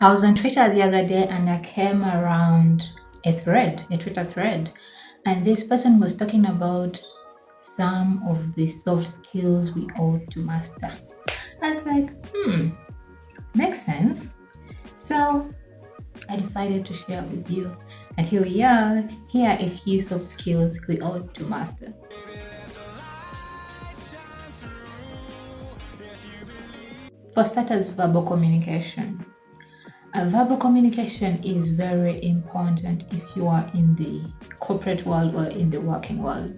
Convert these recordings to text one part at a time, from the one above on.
I was on Twitter the other day and I came around a Twitter thread, and this person was talking about some of the soft skills we ought to master. I was like, makes sense. So I decided to share with you. And here we are. Here are a few soft skills we ought to master. For starters, verbal communication. Verbal communication is very important if you are in the corporate world or in the working world.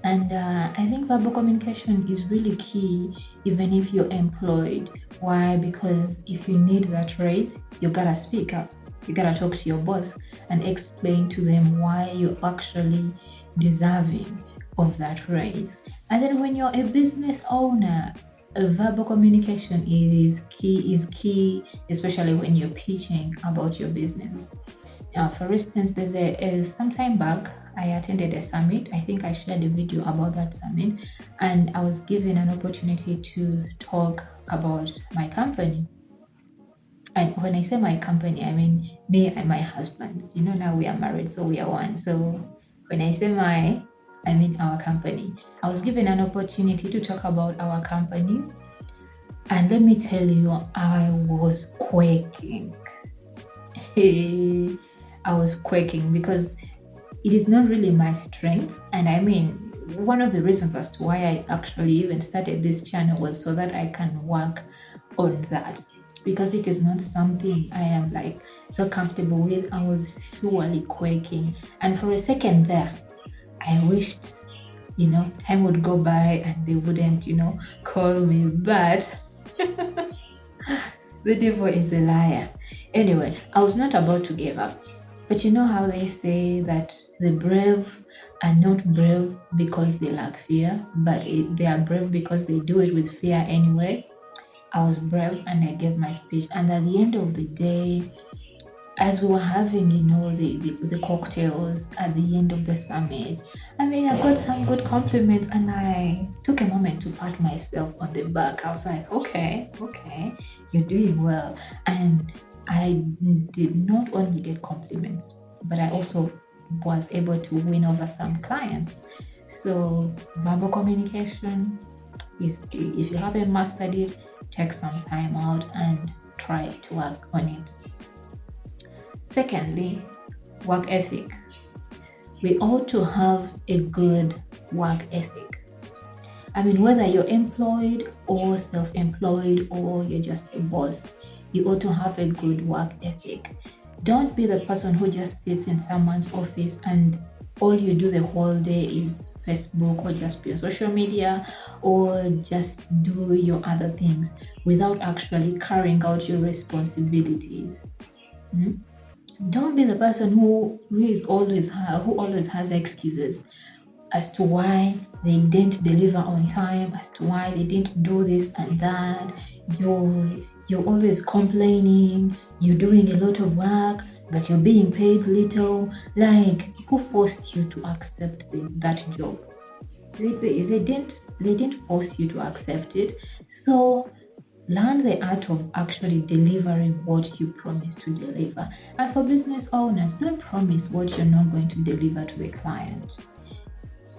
And I think verbal communication is really key, even if you're employed. Why? Because if you need that raise, you gotta speak up. You gotta talk to your boss and explain to them why you're actually deserving of that raise. And then when you're a business owner, verbal communication is key, especially when you're pitching about your business. For instance, there's some time back, I attended a summit. I think I shared a video about that summit, and I was given an opportunity to talk about my company. And when I say my company, I mean me and my husband. Now we are married, so we are one. So when I say I mean our company. I was given an opportunity to talk about our company, and let me tell you, I was quaking. I was quaking because it is not really my strength. And I mean, one of the reasons as to why I actually even started this channel was so that I can work on that, because it is not something I am like so comfortable with. I was surely quaking. And for a second there, I wished, time would go by and they wouldn't, call me. But the devil is a liar. Anyway, I was not about to give up. But you know how they say that the brave are not brave because they lack fear, but they are brave because they do it with fear anyway. I was brave and I gave my speech. And at the end of the day, as we were having, the cocktails at the end of the summit, I mean, I got some good compliments and I took a moment to pat myself on the back. I was like, okay, you're doing well. And I did not only get compliments, but I also was able to win over some clients. So verbal communication is key. If you haven't mastered it, take some time out and try to work on it. Secondly, work ethic. We ought to have a good work ethic. I mean, whether you're employed or self-employed or you're just a boss, you ought to have a good work ethic. Don't be the person who just sits in someone's office and all you do the whole day is Facebook or just be on social media or just do your other things without actually carrying out your responsibilities. Don't be the person who always has excuses as to why they didn't deliver on time, as to why they didn't do this and that. You're always complaining, you're doing a lot of work, but you're being paid little. Like, who forced you to accept that job? They didn't force you to accept it. So learn the art of actually delivering what you promise to deliver. And for business owners, don't promise what you're not going to deliver to the client.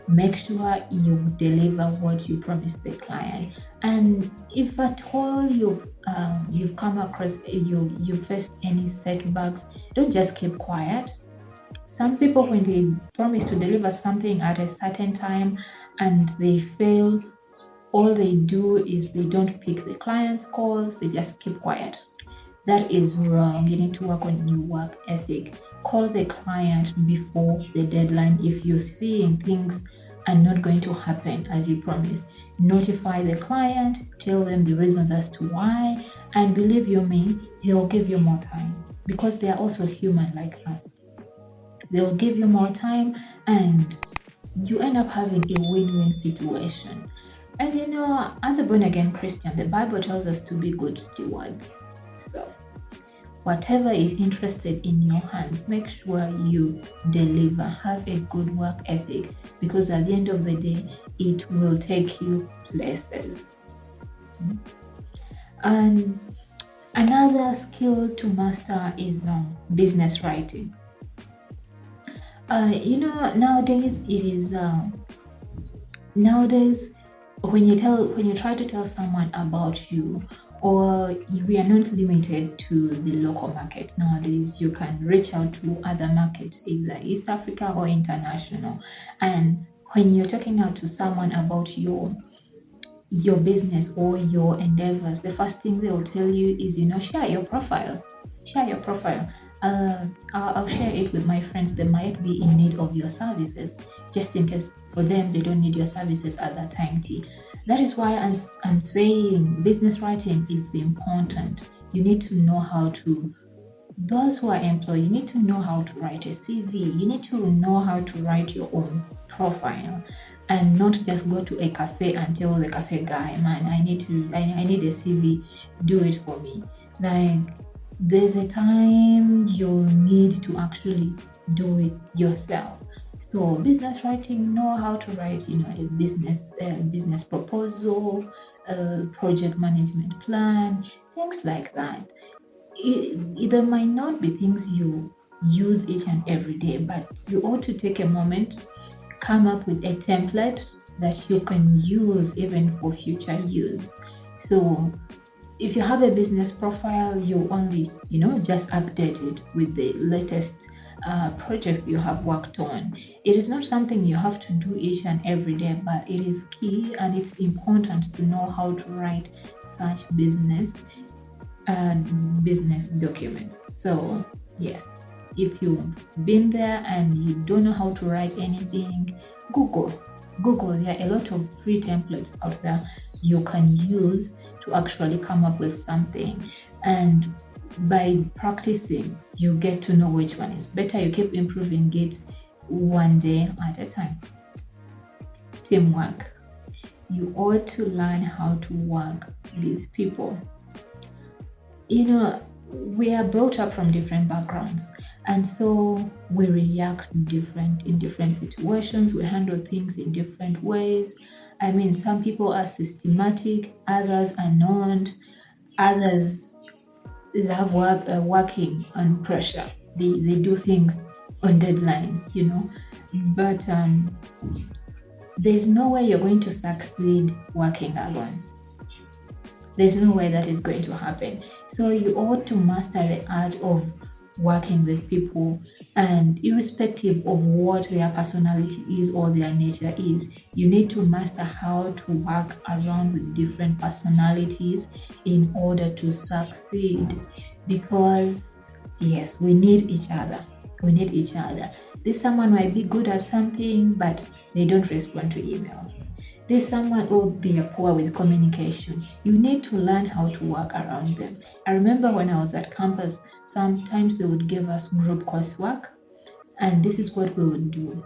Make sure you deliver what you promise the client. And if at all you've come across you faced any setbacks, don't just keep quiet. Some people, when they promise to deliver something at a certain time and they fail, all they do is they don't pick the client's calls, they just keep quiet. That is wrong. You need to work on your work ethic. Call the client before the deadline. If you're seeing things are not going to happen as you promised, notify the client, tell them the reasons as to why, and believe you me, they'll give you more time because they are also human like us. They'll give you more time and you end up having a win-win situation. And as a born-again Christian, the Bible tells us to be good stewards. So whatever is interested in your hands, make sure you deliver. Have a good work ethic, because at the end of the day, it will take you places. And Another skill to master is business writing. Nowadays it is nowadays when you try to tell someone about you, or we are not limited to the local market. Nowadays you can reach out to other markets, either East Africa or international. And when you're talking out to someone about your business or your endeavors, the first thing they will tell you is, share your profile. Share your profile. I'll share it with my friends. They might be in need of your services, just in case for them they don't need your services at that time. That is why I'm saying business writing is important. You need to know how to, those who are employed, you need to know how to write a CV. You need to know how to write your own profile, and not just go to a cafe and tell the cafe guy, man, I need a CV, do it for me. Like, there's a time you need to actually do it yourself. So business writing, know how to write, a business proposal, a project management plan, things like that. There might not be things you use each and every day, but you ought to take a moment, come up with a template that you can use even for future use. So if you have a business profile, you only, just update it with the latest projects you have worked on. It is not something you have to do each and every day, but it is key and it's important to know how to write such business documents. So yes, if you've been there and you don't know how to write anything, Google. There are a lot of free templates out there you can use to actually come up with something. And by practicing, you get to know which one is better. You keep improving it one day at a time. Teamwork. You ought to learn how to work with people. We are brought up from different backgrounds, and so we react different in different situations. We handle things in different ways. I mean, some people are systematic, others are not, others love working on pressure. They do things on deadlines, but there's no way you're going to succeed working alone. There's no way that is going to happen. So you ought to master the art of working with people, and irrespective of what their personality is or their nature is, you need to master how to work around with different personalities in order to succeed. Because yes, we need each other. This someone might be good at something, but they don't respond to emails. There's someone, they are poor with communication. You need to learn how to work around them. I remember when I was at campus, sometimes they would give us group coursework, and this is what we would do.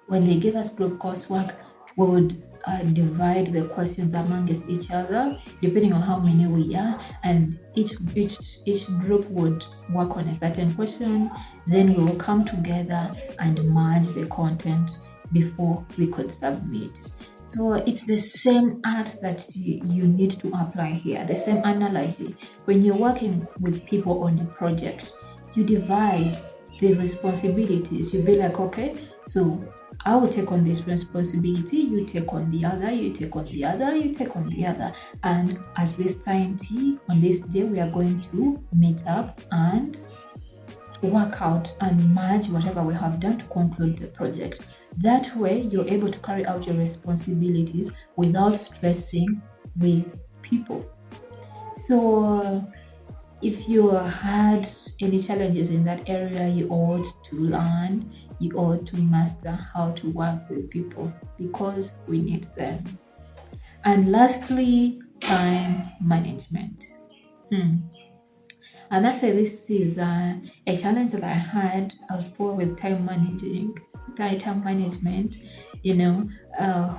When they gave us group coursework, we would divide the questions amongst each other, depending on how many we are, and each group would work on a certain question. Then we will come together and merge the content before we could submit. So it's the same art that you need to apply here, the same analogy. When you're working with people on a project, you divide the responsibilities. You'll be like, okay, so I will take on this responsibility, you take on the other, you take on the other, you take on the other. And at this time on this day, we are going to meet up and work out and merge whatever we have done to conclude the project. That way, you're able to carry out your responsibilities without stressing with people. So if you had any challenges in that area, you ought to learn, you ought to master how to work with people, because we need them. And lastly, time management. I must say this is a challenge that I had. I was poor with time management.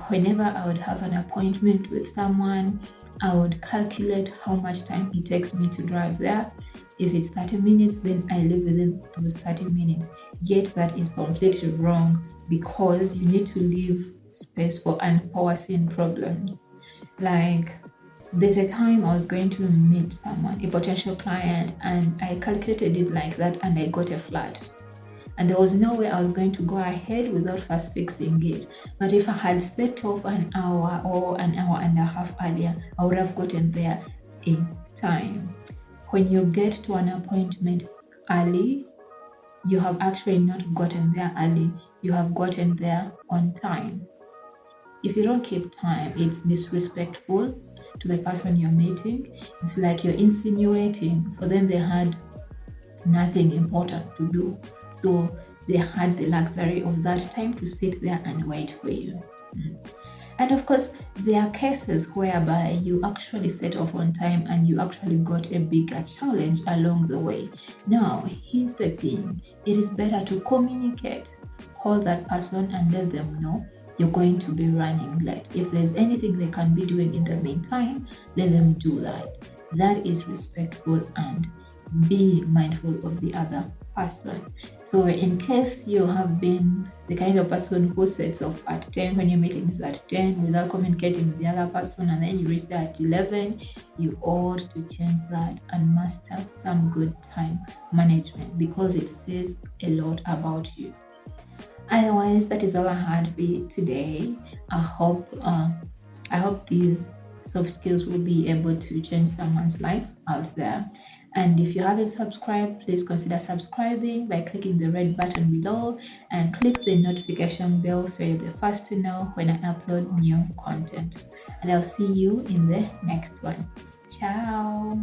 Whenever I would have an appointment with someone, I would calculate how much time it takes me to drive there. If it's 30 minutes, then I live within those 30 minutes. Yet that is completely wrong, because you need to leave space for unforeseen problems. Like, There's a time I was going to meet someone, a potential client, and I calculated it like that and I got a flat. And there was no way I was going to go ahead without first fixing it. But if I had set off an hour or an hour and a half earlier, I would have gotten there in time. When you get to an appointment early, you have actually not gotten there early, you have gotten there on time. If you don't keep time, it's disrespectful to the person you're meeting. It's like you're insinuating for them they had nothing important to do. So they had the luxury of that time to sit there and wait for you. And of course, there are cases whereby you actually set off on time and you actually got a bigger challenge along the way. Now, here's the thing, it is better to communicate, call that person and let them know you're going to be running late. If there's anything they can be doing in the meantime, let them do that. That is respectful and be mindful of the other person. So in case you have been the kind of person who sets off at 10 when your meeting is at 10 without communicating with the other person and then you reach there at 11, you ought to change that and master some good time management because it says a lot about you. Otherwise, that is all I had for you today. I hope these soft skills will be able to change someone's life out there. And if you haven't subscribed, please consider subscribing by clicking the red button below and click the notification bell so you're the first to know when I upload new content. And I'll see you in the next one. Ciao.